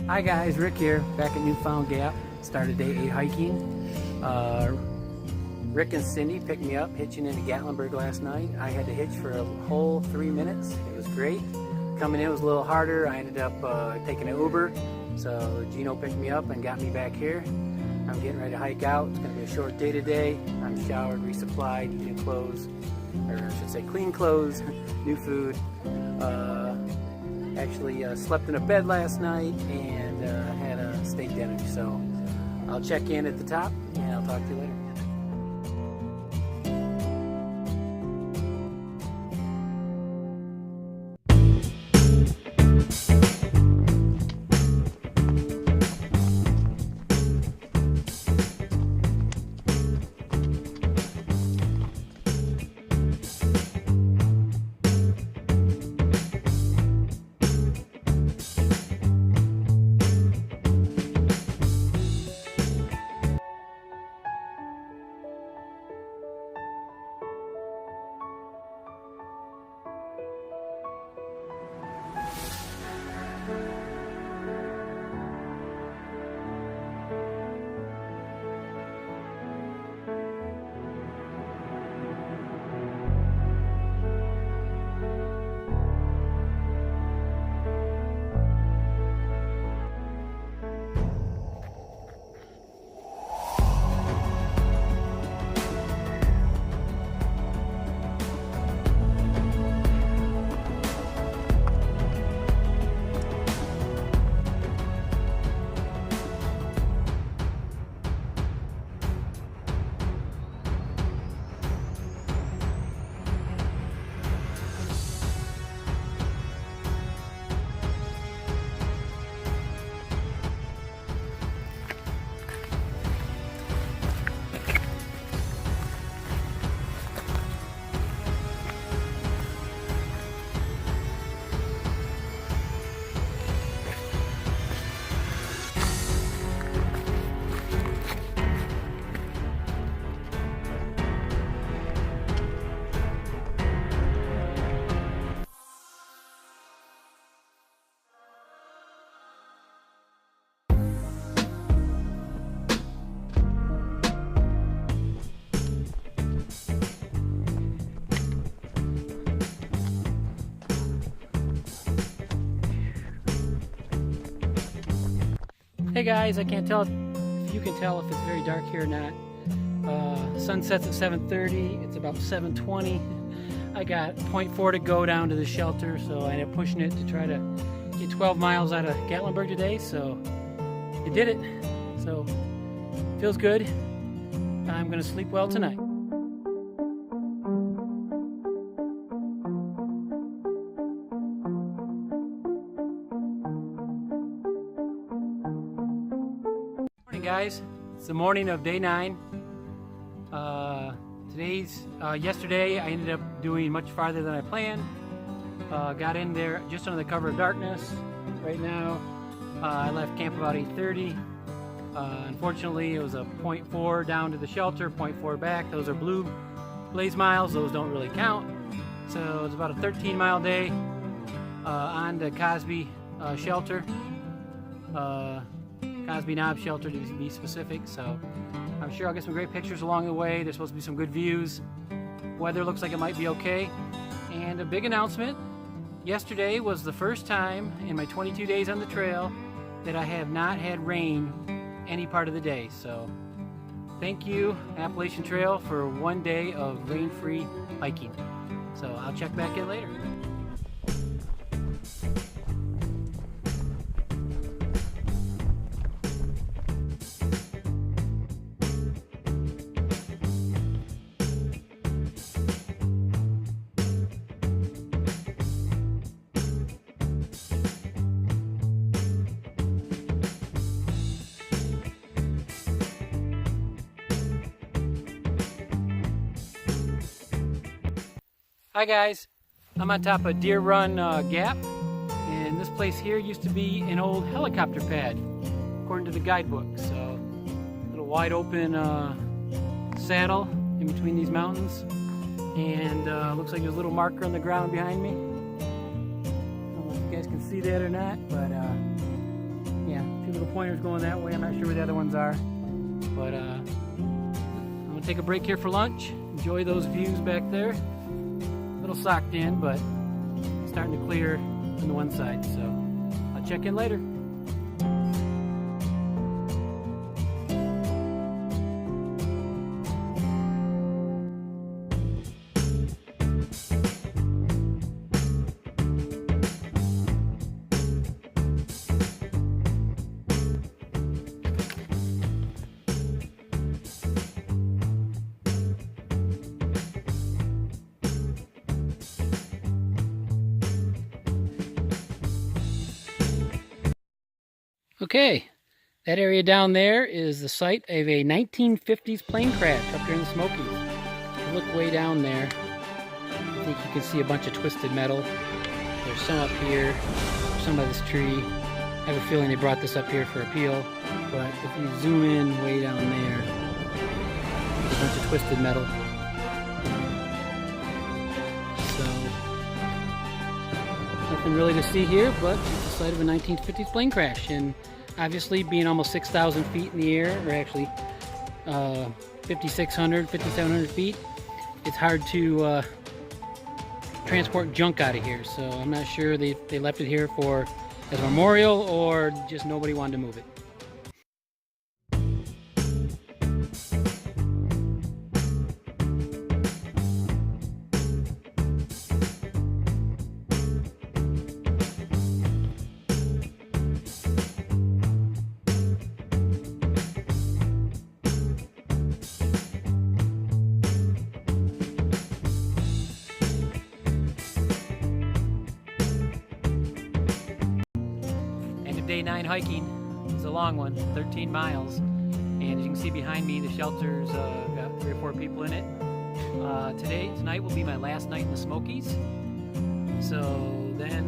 Hi guys, Rick here, back at Newfound Gap. Started day 8 hiking. Rick and Cindy picked me up hitching into Gatlinburg last night. I had to hitch for a whole 3 minutes. It was great. Coming in was a little harder. I ended up taking an Uber. So Gino picked me up and got me back here. I'm getting ready to hike out. It's going to be a short day today. I'm showered, resupplied, new clothes, or I should say clean clothes, new food. Actually slept in a bed last night and had a steak dinner. So I'll check in at the top and I'll talk to you later. Hey guys, I can't tell if you can tell if it's very dark here or not. Sun sets at 7:30, it's about 7:20. I got 0.4 to go down to the shelter, so I ended up pushing it to try to get 12 miles out of Gatlinburg today, so it did it. So, feels good. I'm gonna sleep well tonight. Guys, it's the morning of day 9. Yesterday I ended up doing much farther than I planned. Got in there just under the cover of darkness. Right now I left camp about 8:30. Unfortunately it was a 0.4 down to the shelter, 0.4 back. Those are blue blaze miles, those don't really count. So it's about a 13-mile day on the Cosby shelter. Cosby Knob Shelter to be specific, so I'm sure I'll get some great pictures along the way. There's supposed to be some good views. Weather looks like it might be okay. And a big announcement, yesterday was the first time in my 22 days on the trail that I have not had rain any part of the day. So thank you, Appalachian Trail, for one day of rain-free hiking. So I'll check back in later. Hi guys, I'm on top of Deer Run Gap, and this place here used to be an old helicopter pad, according to the guidebook. So, a little wide open saddle in between these mountains, and looks like there's a little marker on the ground behind me. I don't know if you guys can see that or not, but Yeah, two little pointers going that way. I'm not sure where the other ones are. But I'm gonna take a break here for lunch. Enjoy those views back there. A little socked in, but starting to clear on the one side. So I'll check in later. Okay, that area down there is the site of a 1950s plane crash up here in the Smokies. If you look way down there, I think you can see a bunch of twisted metal. There's some up here, some by this tree. I have a feeling they brought this up here for appeal, but if you zoom in way down there, there's a bunch of twisted metal. So, nothing really to see here, but it's the site of a 1950s plane crash. And obviously, being almost 6,000 feet in the air, or actually 5,600, 5,700 feet, it's hard to transport junk out of here. So I'm not sure they left it here for as a memorial or just nobody wanted to move it. Day 9 hiking. It's a long one, 13 miles. And as you can see behind me, the shelter's got 3 or 4 people in it. Tonight will be my last night in the Smokies. So then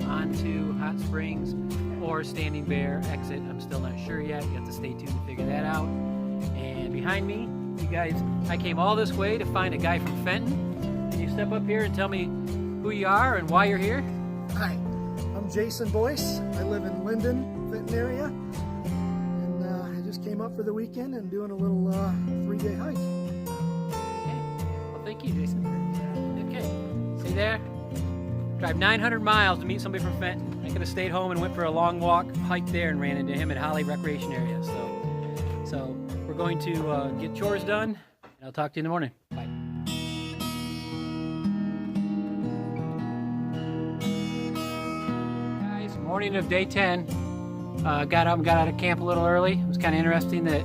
on to Hot Springs or Standing Bear exit. I'm still not sure yet. You have to stay tuned to figure that out. And behind me, you guys, I came all this way to find a guy from Fenton. Can you step up here and tell me who you are and why you're here? Hi. I'm Jason Boyce. I live in Linden, Fenton area, and I just came up for the weekend and doing a little 3-day hike. Okay. Well, thank you, Jason. Okay. See there? Drive 900 miles to meet somebody from Fenton. I could have stayed home and went for a long walk, hike there, and ran into him at Holly Recreation Area. So we're going to get chores done, and I'll talk to you in the morning. Bye. Morning of day 10, got up and got out of camp a little early. It was kind of interesting that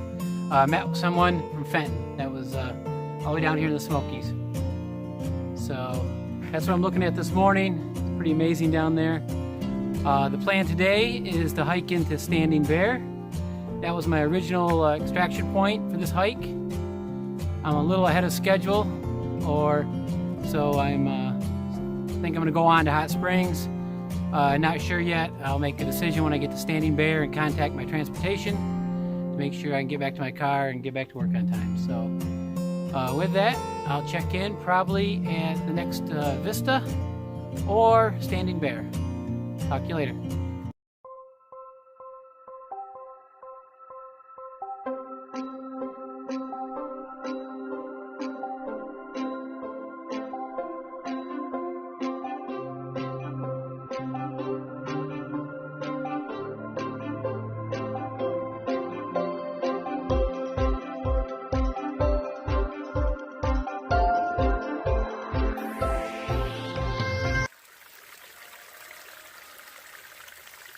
I met with someone from Fenton that was all the way down here in the Smokies. So that's what I'm looking at this morning. It's pretty amazing down there. The plan today is to hike into Standing Bear. That was my original extraction point for this hike. I'm a little ahead of schedule, so I think I'm going to go on to Hot Springs. Not sure yet. I'll make a decision when I get to Standing Bear and contact my transportation to make sure I can get back to my car and get back to work on time. So with that, I'll check in probably at the next Vista or Standing Bear. Talk to you later.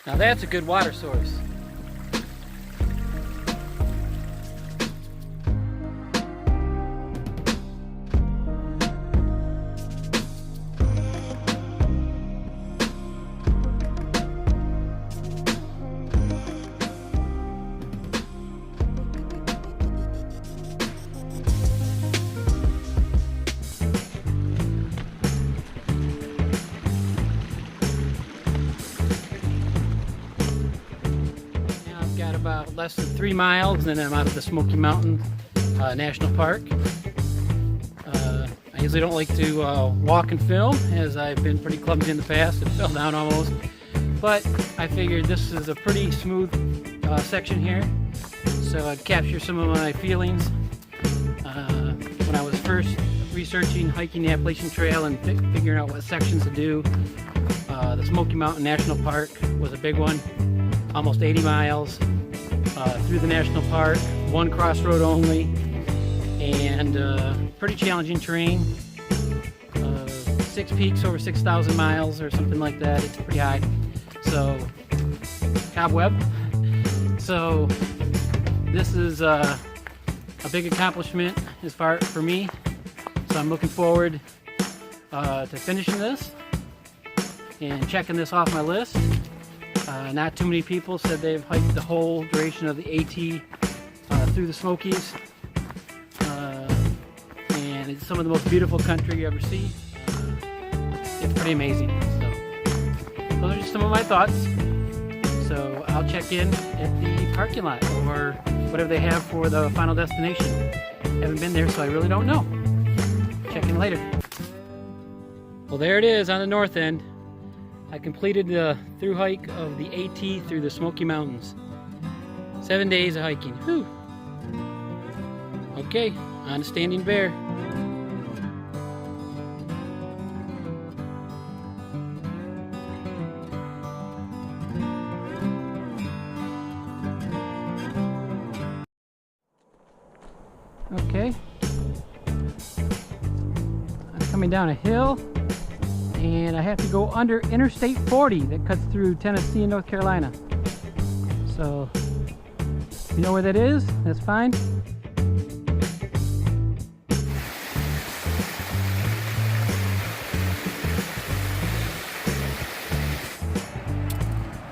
Now that's a good water source. About less than 3 miles, and then I'm out of the Smoky Mountain National Park. I usually don't like to walk and film, as I've been pretty clumsy in the past and fell down almost. but I figured this is a pretty smooth section here, so I'd capture some of my feelings when I was first researching hiking the Appalachian Trail and figuring out what sections to do. The Smoky Mountain National Park was a big one, almost 80 miles through the national park, one crossroad only, and pretty challenging terrain. 6 peaks over 6,000 miles or something like that. It's pretty high. So, cobweb. So, this is a big accomplishment as far for me. So I'm looking forward to finishing this and checking this off my list. Not too many people said they've hiked the whole duration of the AT through the Smokies. And it's some of the most beautiful country you ever see. It's pretty amazing. So those are just some of my thoughts. So I'll check in at the parking lot or whatever they have for the final destination. Haven't been there, so I really don't know. Check in later. Well, there it is on the north end. I completed the through hike of the AT through the Smoky Mountains. 7 days of hiking. Whew. Okay, on to Standing Bear. Okay. I'm coming down a hill, and I have to go under Interstate 40 that cuts through Tennessee and North Carolina. So, if you know where that is, that's fine.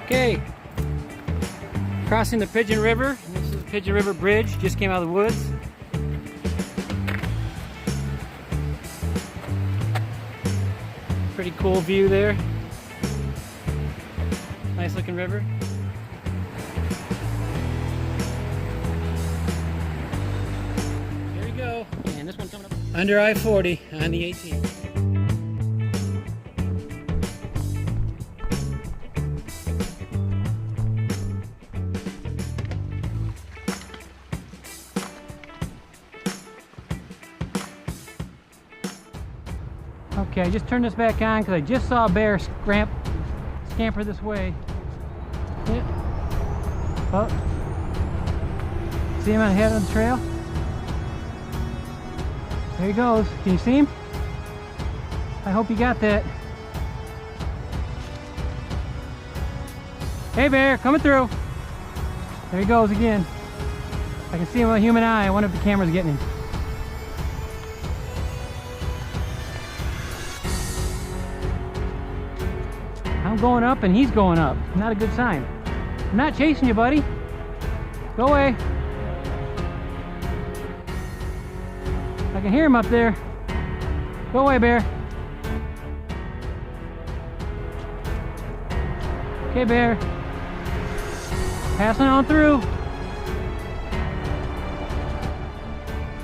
Okay, crossing the Pigeon River. This is the Pigeon River Bridge, just came out of the woods. Pretty cool view there. Nice looking river. There we go. And this one coming up under I-40 on the 18. Okay, I just turned this back on because I just saw a bear scamper this way. Yeah. Oh. See him ahead on the trail? There he goes. Can you see him? I hope you got that. Hey bear, coming through. There he goes again. I can see him with a human eye. I wonder if the camera's getting him. I'm going up and he's going up. Not a good sign. I'm not chasing you, buddy. Go away. I can hear him up there. Go away, bear. Okay, bear. Passing on through.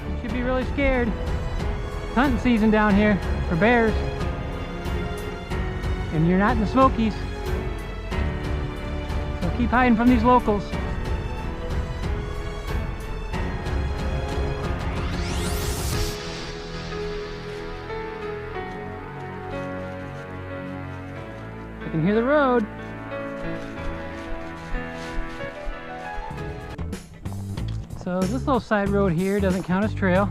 You should be really scared. It's hunting season down here for bears. And you're not in the Smokies, so keep hiding from these locals. I can hear the road. So this little side road here doesn't count as trail.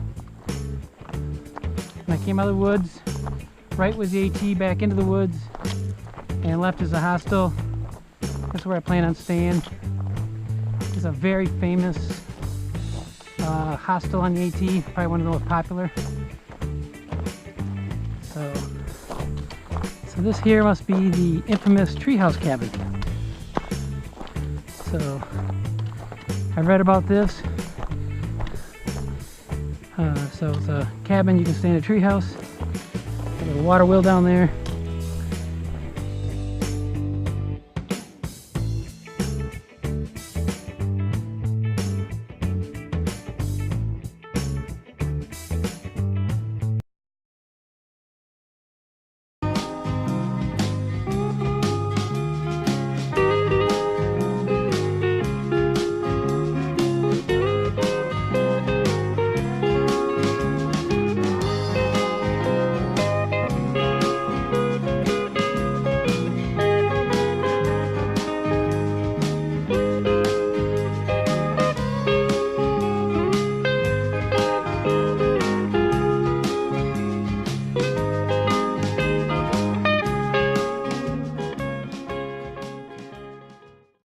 And I came out of the woods. Right was the AT, back into the woods, and left is a hostel. That's where I plan on staying. It's a very famous hostel on the AT, probably one of the most popular. So this here must be the infamous treehouse cabin. So I read about this. So it's a cabin, you can stay in a treehouse. Got a water wheel down there.